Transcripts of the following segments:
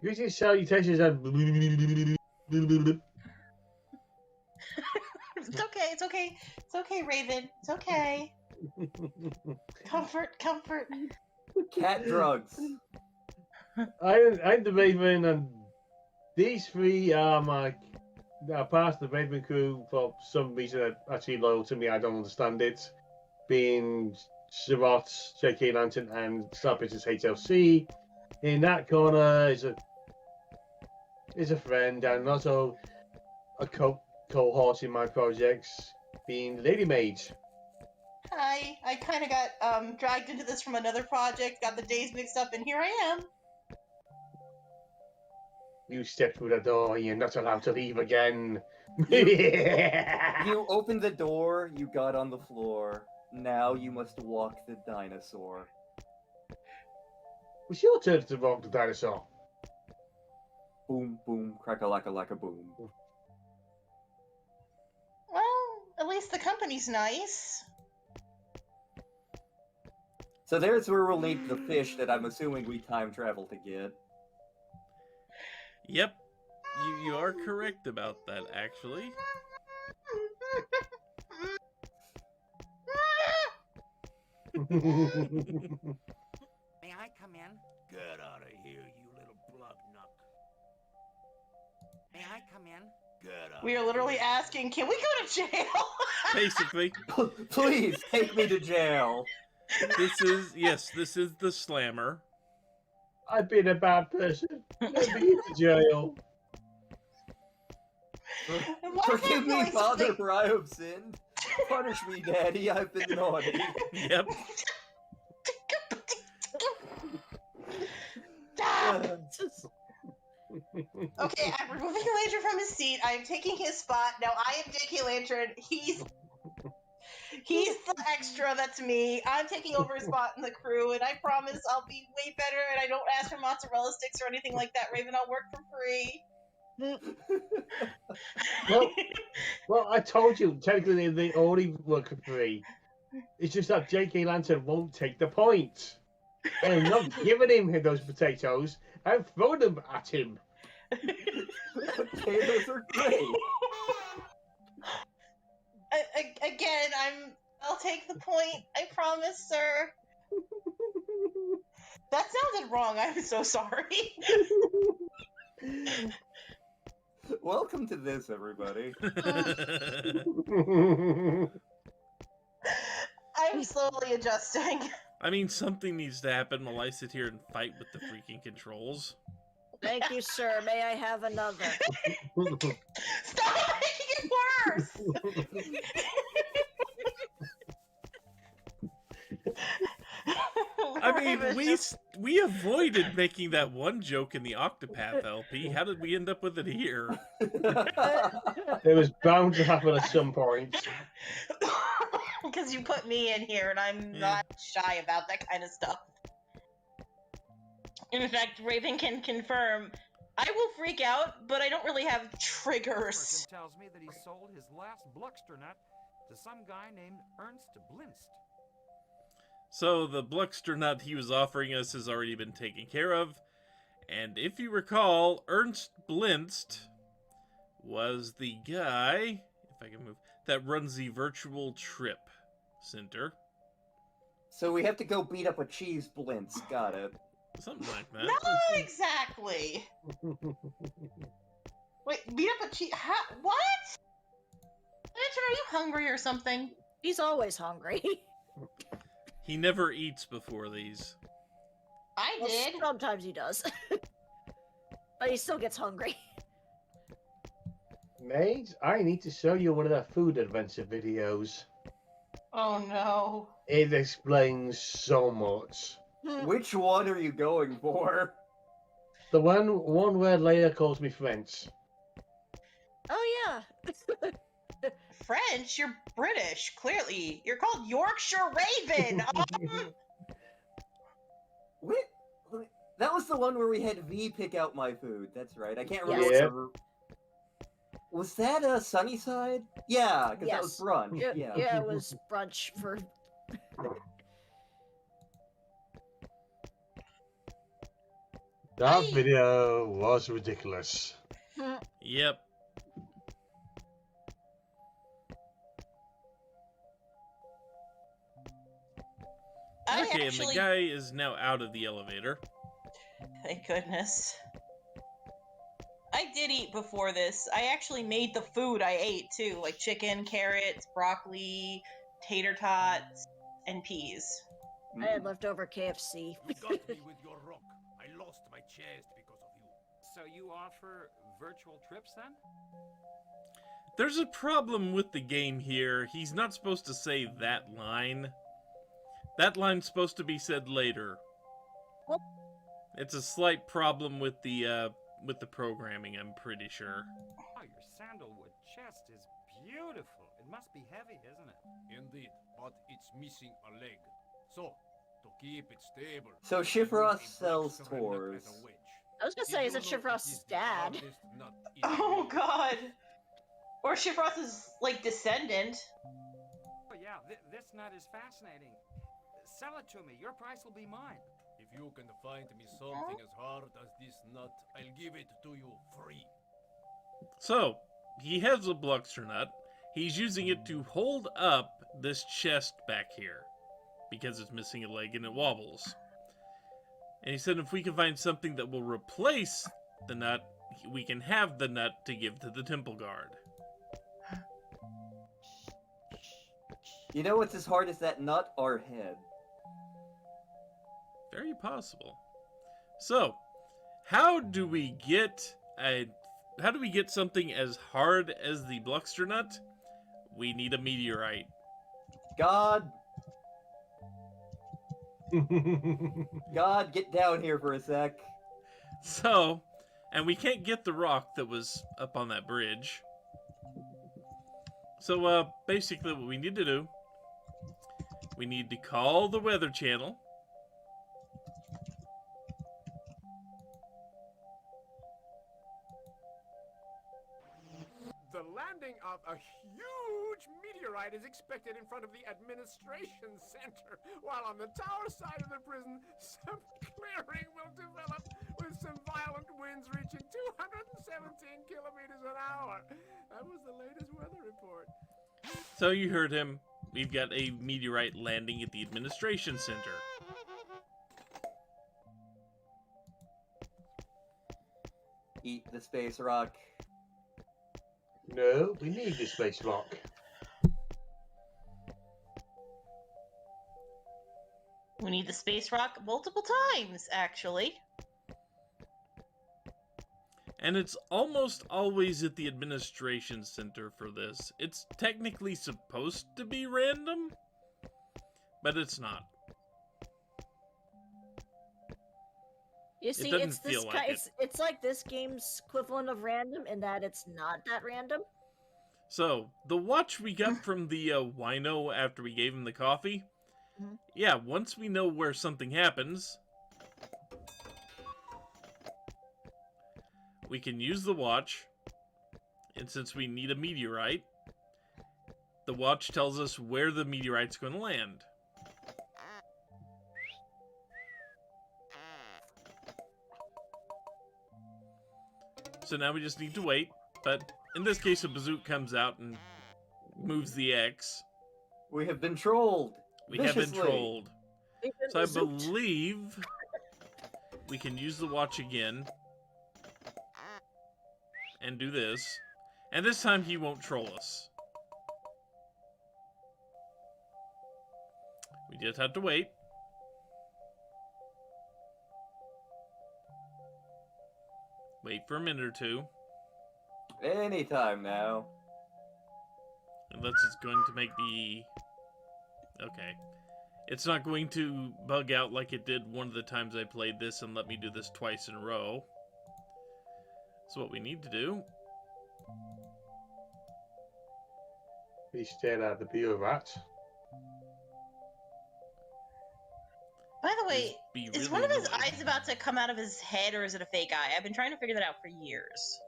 Greetings, salutations, and It's okay, it's okay. It's okay, Raven. It's okay. Comfort, comfort. Cat drugs. I'm the Raven, and these three are my part of the Raven crew for some reason are actually loyal to me. I don't understand it. Being Sirot, J.K. Lantern, and StarprincessHLC. In that corner is a friend and also a cohort in my projects, being Ladymage. Hi, I kind of got dragged into this from another project, got the days mixed up, and here I am. You stepped through the door, you're not allowed to leave again. You opened the door, you got on the floor. Now you must walk the dinosaur. It's your turn to walk the dinosaur. Boom, boom, crack-a-lack-a-lack-a boom. Well, at least the company's nice. So there's where we'll need the fish that I'm assuming we time travel to get. Yep. You are correct about that, actually. May I come in? Get out of here, you little blood nut. May I come in? Get out. We are literally asking, can we go to jail? Basically, Please, take me to jail. this is the slammer. I've been a bad person. Let me into jail. Why is Forgive that me, noise Father, something- for I have sinned. Punish me, Daddy, I've been naughty. Yep. Stop! Okay, I'm removing Lantern from his seat. I am taking his spot. Now I am J.K. Lantern. He's the extra. That's me. I'm taking over his spot in the crew, and I promise I'll be way better. And I don't ask for mozzarella sticks or anything like that. Raven, I'll work for free. Well, I told you, technically they only work for free. It's just that J.K. Lantern won't take the point. I'm not giving him those potatoes. I'm throwing them at him. Potatoes are great. Again, I'll take the point. I promise, sir. That sounded wrong. I'm so sorry. Welcome to this, everybody. I'm slowly adjusting. I mean, something needs to happen while I sit here and fight with the freaking controls. Thank you, sir. May I have another? Stop making it worse! I mean, we avoided making that one joke in the Octopath LP. How did we end up with it here? It was bound to happen at some point. Because you put me in here, and I'm not shy about that kind of stuff. In fact, Raven can confirm, I will freak out, but I don't really have triggers. Person tells me that he sold his last Bluckster nut to some guy named Ernst Blinst. So the Bluckster nut he was offering us has already been taken care of. And if you recall, Ernst Blinst was the guy, if I can move, that runs the Virtual Trip Center. So we have to go beat up a cheese blintz. Got it. Something like that. Not exactly. Wait, beat up a cheat? What? Lantern, are you hungry or something? He's always hungry. He never eats before these. I Well, did. sometimes he does. But he still gets hungry. Mate, I need to show you one of the food adventure videos. Oh no. It explains so much. Which one are you going for? The one where Leia calls me French. Oh, yeah. French? You're British, clearly. You're called Yorkshire Raven. Wait, that was the one where we had V pick out my food. That's right. I can't Yes. remember. Was that a Sunnyside? Yeah, because that was Yes. brunch. Yeah, it was brunch for... That video was ridiculous. Yep. Okay, and the guy is now out of the elevator. Thank goodness. I did eat before this. I actually made the food I ate too, like chicken, carrots, broccoli, tater tots, and peas. I had leftover KFC. You got me with your rock. I lost my chest because of you. So you offer virtual trips then? There's a problem with the game here. He's not supposed to say that line. That line's supposed to be said later. What? It's a slight problem with the programming, I'm pretty sure. Oh, your sandalwood chest is beautiful. It must be heavy, isn't it? Indeed, but it's missing a leg. So, to keep it stable... So Shifroth sells tours. I was gonna say, is it Shifroth's dad? Oh god! Or Shifroth's, like, descendant. Oh yeah, this nut is fascinating. Sell it to me. Your price will be mine. If you can find me something as hard as this nut, I'll give it to you free. So, he has a Bluxter nut. He's using it to hold up this chest back here, because it's missing a leg and it wobbles. And he said if we can find something that will replace the nut, we can have the nut to give to the temple guard. You know what's as hard as that nut? Our head. Very possible. So, how do we get something as hard as the Bluxter nut? We need a meteorite. God, get down here for a sec. So, and we can't get the rock that was up on that bridge. So, basically what we need to do, we need to call the Weather Channel. The landing of a huge meteorite is expected in front of the administration center, while on the tower side of the prison, some clearing will develop with some violent winds reaching 217 kilometers an hour. That was the latest weather report. So you heard him. We've got a meteorite landing at the administration center. Eat the space rock. No, we need the space rock. We need the space rock multiple times, actually. And it's almost always at the administration center for this. It's technically supposed to be random, but it's not. You see, it's this it's like this game's equivalent of random in that it's not that random. So, the watch we got from the wino after we gave him the coffee, yeah, once we know where something happens, we can use the watch, and since we need a meteorite, the watch tells us where the meteorite's going to land. So now we just need to wait, but in this case a bazooka comes out and moves the X. We have been trolled. We have been trolled. So I believe we can use the watch again and do this. And this time he won't troll us. We just have to wait. Wait for a minute or two. Anytime now. Unless it's going to make the... Okay. It's not going to bug out like it did one of the times I played this and let me do this twice in a row. So what we need to do... He stared at the pure rat. By the way, is one of his annoying. eyes about to come out of his head, or is it a fake eye? I've been trying to figure that out for years.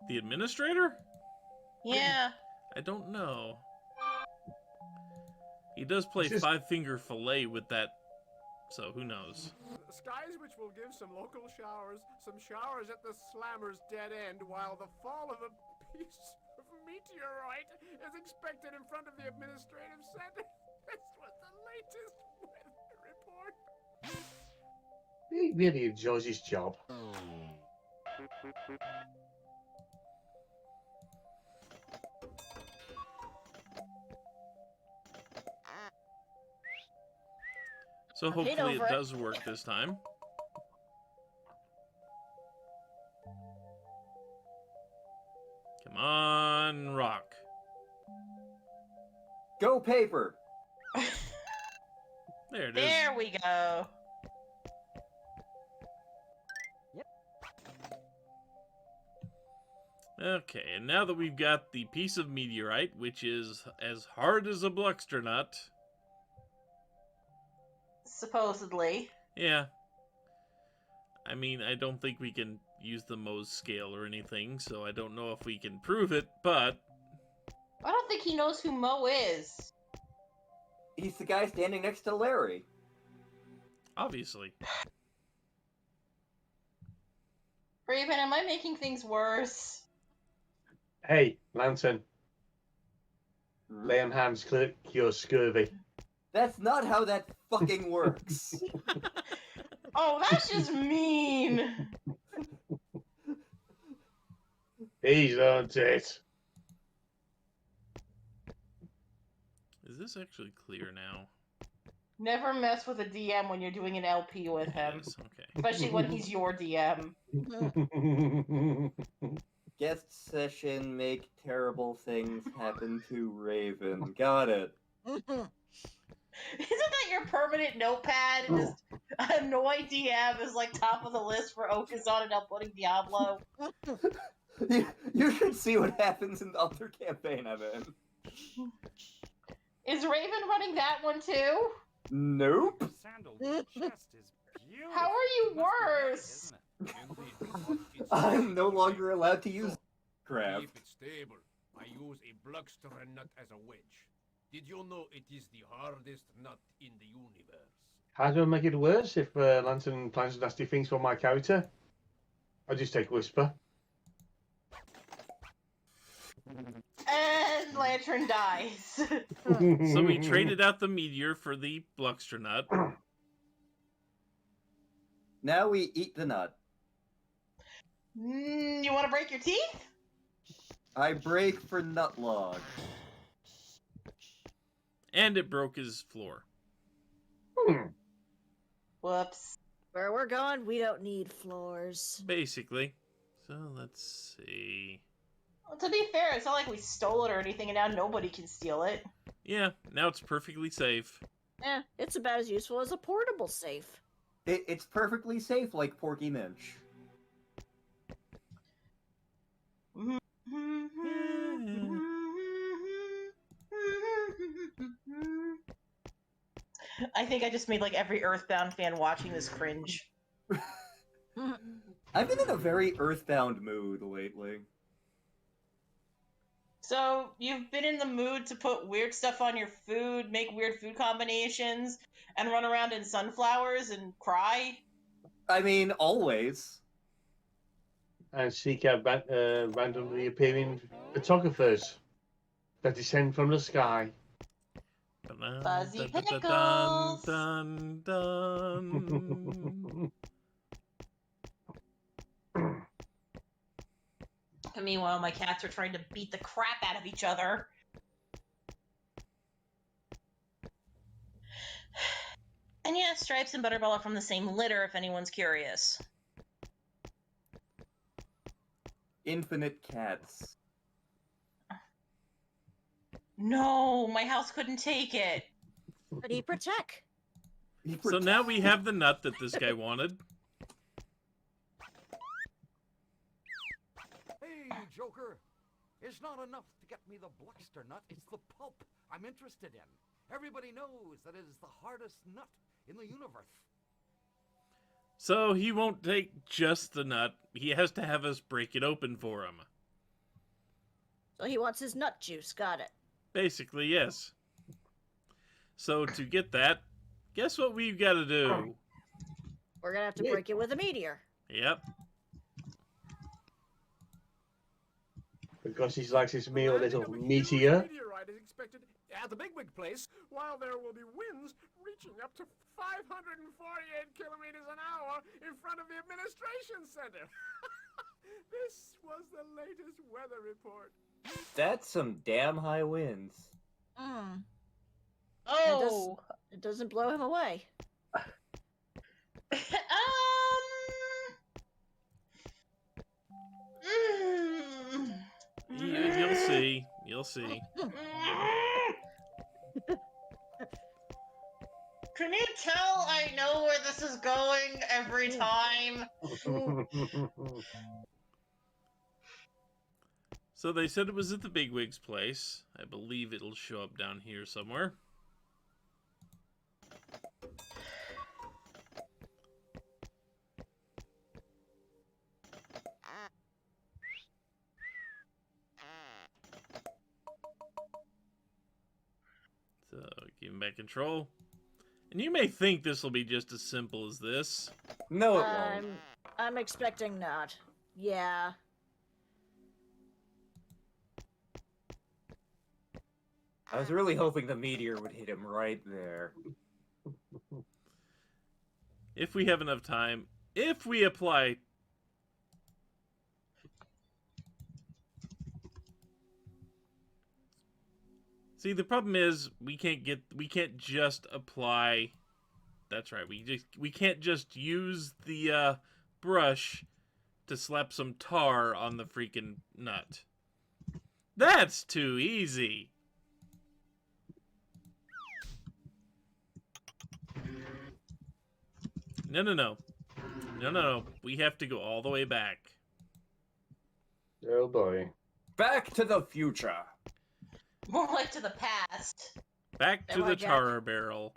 The administrator? Yeah. I don't know. He does play Five Finger Fillet with that so who knows? Skies which will give some local showers, some showers at the Slammer's dead end, while the fall of a piece of meteorite is expected in front of the administrative center. This was the latest weather report. He really enjoys his job. So hopefully it does work this time. Come on, rock. Go paper! There it is. There we go. Okay, and now that we've got the piece of meteorite, which is as hard as a Bluxter nut. Supposedly. Yeah. I mean, I don't think we can use the Mohs scale or anything, so I don't know if we can prove it, but... I don't think he knows who Mo is. He's the guy standing next to Larry. Obviously. Raven, am I making things worse? Hey, Lantern. Lay on hands, cure scurvy. That's not how that fucking works. Oh, that's just mean. He's on it. Is this actually clear now? Never mess with a DM when you're doing an LP with him. Yes, okay. Especially when he's your DM. Guest session, make terrible things happen to Raven. Got it. Isn't that your permanent notepad? Just annoy DM is like top of the list for Okazon and uploading Diablo. You should see what happens in the other campaign I'm in. Is Raven running that one too? Nope. Sandal, your chest is beautiful. How are you worse? I'm no longer allowed to use crap. Keep it stable. I use a Bluxter nut as a wedge. Did you know it is the hardest nut in the universe? How do I make it worse if Lantern plans nasty things for my character? I just take Whisper. And Lantern dies. So we traded out the meteor for the Bluxter nut. Now we eat the nut. You want to break your teeth? I break for Nutlog. And it broke his floor. Whoops. Where we're going, we don't need floors. Basically. So let's see. Well, to be fair, it's not like we stole it or anything, and now nobody can steal it. Yeah, now it's perfectly safe. Eh, it's about as useful as a portable safe. It's perfectly safe like Porky Minch. I think I just made like every Earthbound fan watching this cringe. I've been in a very Earthbound mood lately. So, you've been in the mood to put weird stuff on your food, make weird food combinations, and run around in sunflowers and cry? I mean, always. And seek out randomly appearing photographers that descend from the sky. Fuzzy pickles. Dun, dun. And meanwhile, my cats are trying to beat the crap out of each other. And yeah, Stripes and Butterball are from the same litter, if anyone's curious. Infinite cats. No, my house couldn't take it. But he protect. So now we have the nut that this guy wanted. Hey, Joker. It's not enough to get me the Bluxter nut. It's the pulp I'm interested in. Everybody knows that it is the hardest nut in the universe. So he won't take just the nut. He has to have us break it open for him. So he wants his nut juice. Got it. Basically, yes. So to get that, guess what we've got to do? We're gonna have to break it with a meteor. Yep. Because he likes his meal, little meteor. Meteorite is expected at the Bigwig place, while there will be winds reaching up to 548 kilometers an hour in front of the administration center. This was the latest weather report. That's some damn high winds. Oh. It doesn't blow him away. You'll see. You'll see. Can you tell I know where this is going every time? So they said it was at the Bigwig's place. I believe it'll show up down here somewhere. So, give him back control. And you may think this will be just as simple as this. No, it won't. I'm expecting not. Yeah. I was really hoping the meteor would hit him right there. If we have enough time, if we apply... See, the problem is we can't just apply. That's right. We can't just use the brush to slap some tar on the freaking nut. That's too easy. No. We have to go all the way back. Oh boy. Back to the future. More like to the past. Back to the tar barrel.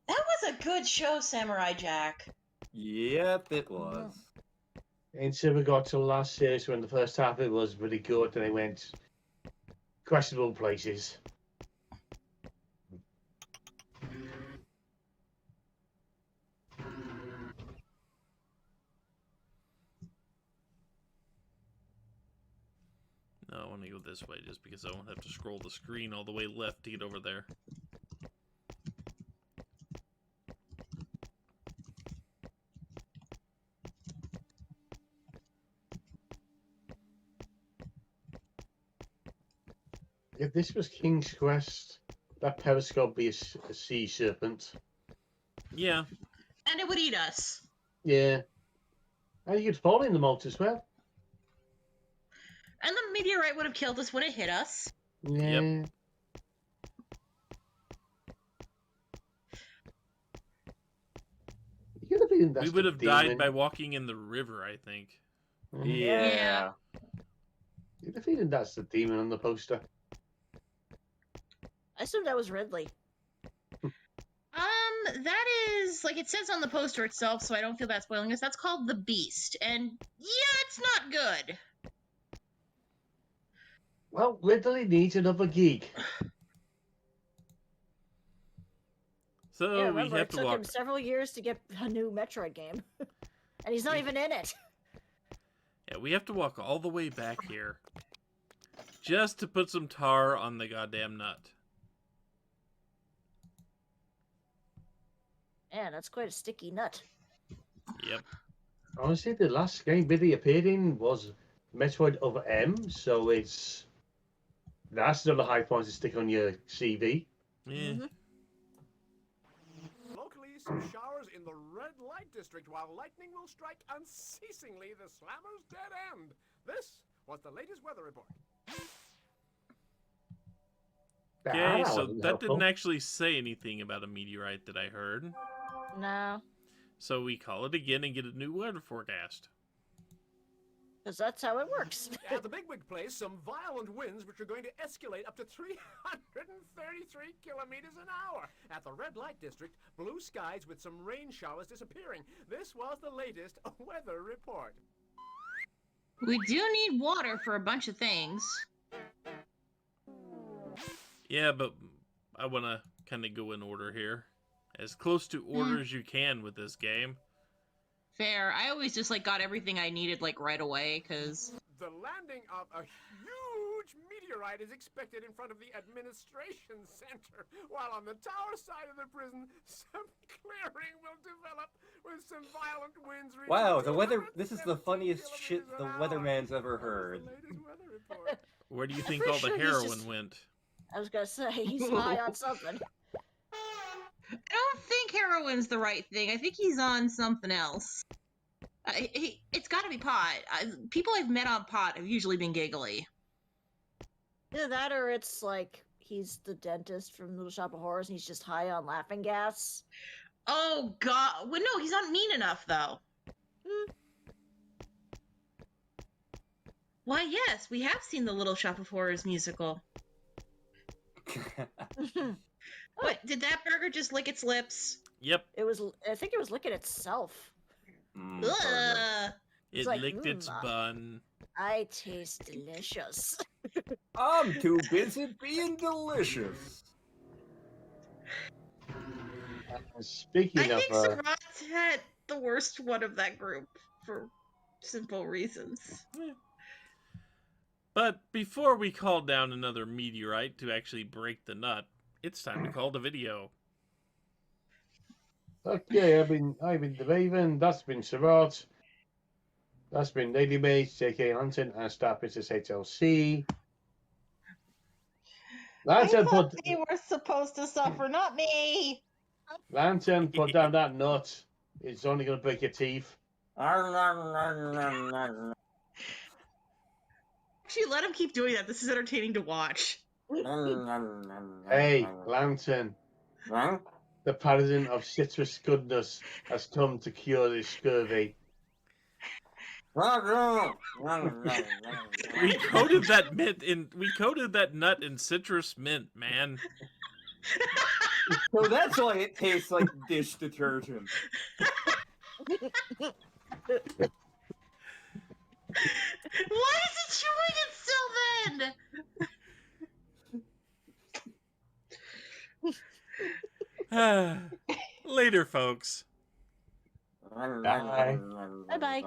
That was a good show, Samurai Jack. Yep, it was. Until we got to the last series when the first half of it was really good and they went questionable places. No, I want to go this way just because I won't have to scroll the screen all the way left to get over there. If this was King's Quest, that periscope would be a sea serpent. Yeah. And it would eat us. Yeah. And you could fall in the moat as well. And the meteorite would have killed us when it hit us. Yeah. Yep. We would have died by walking in the river, I think. Yeah. You have a feeling that's the demon on the poster. I assumed that was Ridley. That is, like, it says on the poster itself, so I don't feel bad spoiling this. That's called the Beast. And, yeah, it's not good. Well, Ridley needs another gig. So yeah, we remember, have it to took walk. him several years to get a new Metroid game. And he's not even in it. Yeah, we have to walk all the way back here. Just to put some tar on the goddamn nut. Man, that's quite a sticky nut. Yep. Honestly, the last game Billy appeared in was Metroid of M, so that's another high point to stick on your CV. Yeah. Locally, some showers in the red light district, while lightning will strike unceasingly the slammer's dead end. This was the latest weather report. Okay, so that didn't actually say anything about a meteorite that I heard. No. So we call it again and get a new weather forecast. Because that's how it works. At the Bigwig place, some violent winds which are going to escalate up to 333 kilometers an hour. At the red light district, blue skies with some rain showers disappearing. This was the latest weather report. We do need water for a bunch of things. Yeah, but I want to kind of go in order here. As close to order as you can with this game. Fair. I always just got everything I needed right away, because The landing of a huge meteorite is expected in front of the administration center, while on the tower side of the prison, some clearing will develop with some violent winds. Wow, the weather. This is the funniest shit the weatherman's ever heard. Where do you think all the heroin went? I was gonna say, he's high on something. I don't think heroin's the right thing. I think he's on something else. It's got to be pot. People I've met on pot have usually been giggly. Either that or it's he's the dentist from Little Shop of Horrors and he's just high on laughing gas. Oh, God. Well, no, he's not mean enough, though. Why, yes, we have seen the Little Shop of Horrors musical. What, did that burger just lick its lips? Yep. I think it was licking itself. It licked its bun. I taste delicious. I'm too busy being delicious. Speaking I of... think Sarat had the worst one of that group, for simple reasons. But before we call down another meteorite to actually break the nut, it's time to call the video. Okay, I've been the Raven, that's been Sarat, that's been Ladymage, J.K. Lantern, and StarprincessHLC. Lantern, they were supposed to suffer, not me. Lantern, put down that nut. It's only going to break your teeth. Actually, let him keep doing that. This is entertaining to watch. Hey, Lantern. The paladin of citrus goodness has come to cure this scurvy. We coated that nut in citrus mint, man. So that's why it tastes like dish detergent. Why is it chewing it still then? Later, folks. Bye. Bye-bye.